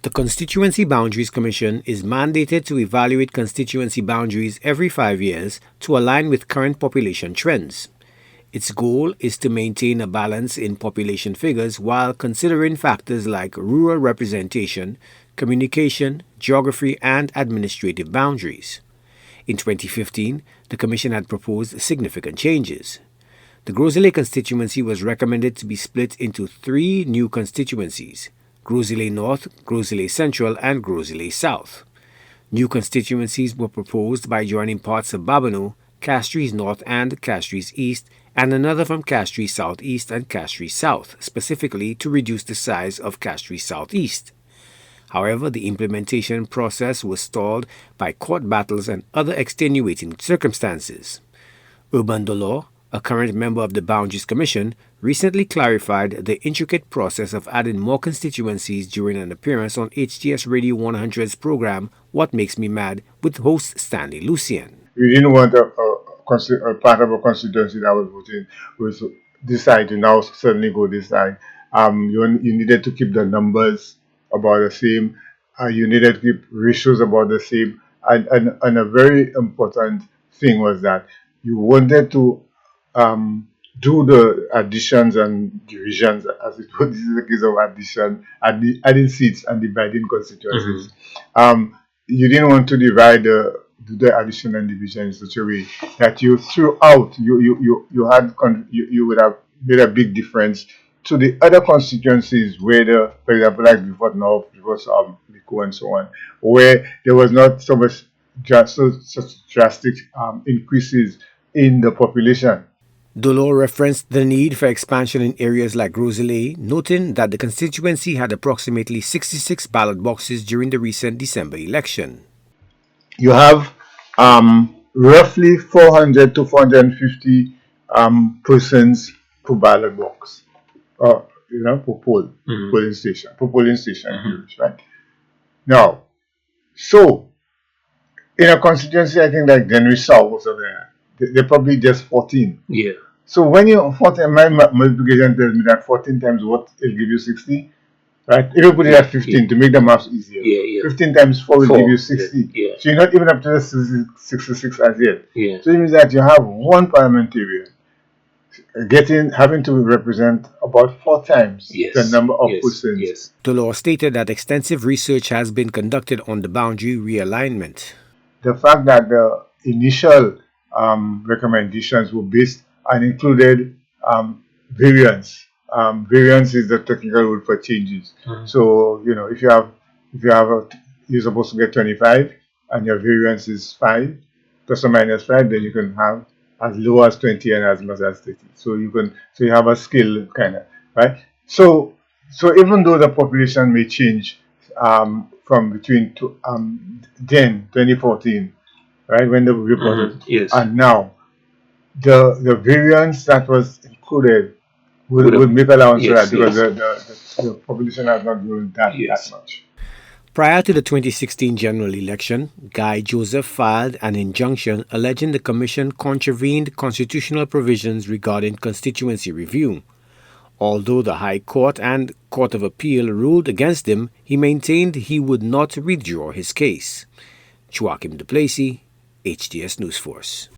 The Constituency Boundaries Commission is mandated to evaluate constituency boundaries every 5 years to align with current population trends. Its goal is to maintain a balance in population figures while considering factors like rural representation, communication, geography, and administrative boundaries. In 2015, the Commission had proposed significant changes. The Groseley constituency was recommended to be split into 3 new constituencies: Groseley North, Groseley Central, and Groseley South. New constituencies were proposed by joining parts of Babonneau, Castries North and Castries East, and another from Castries Southeast and Castries South, specifically to reduce the size of Castries Southeast. However, the implementation process was stalled by court battles and other extenuating circumstances. Urban Dolar, a current member of the Boundaries Commission, recently clarified the intricate process of adding more constituencies during an appearance on HTS Radio 100's program What Makes Me Mad with host Saint Lucia. We didn't want a part of a constituency that was voting was this side to now suddenly go this side. You needed to keep the numbers about the same. You needed to keep ratios about the same. And a very important thing was that you wanted to do the additions and divisions, as it was. This is the case of addition, adding seats and dividing constituencies. You didn't want to divide the addition and division in such a way that you threw out. You would have made a big difference to the other constituencies where for example, like before North, before Liko and so on, where there was not so much such drastic increases in the population. Dolar referenced the need for expansion in areas like Groseley, noting that the constituency had approximately 66 ballot boxes during the recent December election. You have roughly 400 to 450 persons per ballot box, per polling station, right? Now, so in a constituency, I think like Denry South or something, they're probably just 14. Yeah. So when you 14, my multiplication tells me that 14 times what will give you 60, right? If you put it at 15 to make the math easier, 15 times 4 will give you 60. Yeah. So you're not even up to the 66 as yet. Yeah. So it means that you have one parliamentarian having to represent about 4 times the number of persons. Dolar stated that extensive research has been conducted on the boundary realignment. The fact that the initial recommendations were based and included variance. Variance is the technical word for changes. So if you're supposed to get 25 and your variance is 5 plus or minus 5, then you can have as low as 20 and as much as 30. So you have a scale kind of, right? So even though the population may change from between 2014, right, when the report and now, the variance that was included would make allowance for that because the population has not grown that much. Prior to the 2016 general election, Guy Joseph filed an injunction alleging the Commission contravened constitutional provisions regarding constituency review. Although the High Court and Court of Appeal ruled against him, he maintained he would not withdraw his case. Joachim Duplessis, HTS News Force.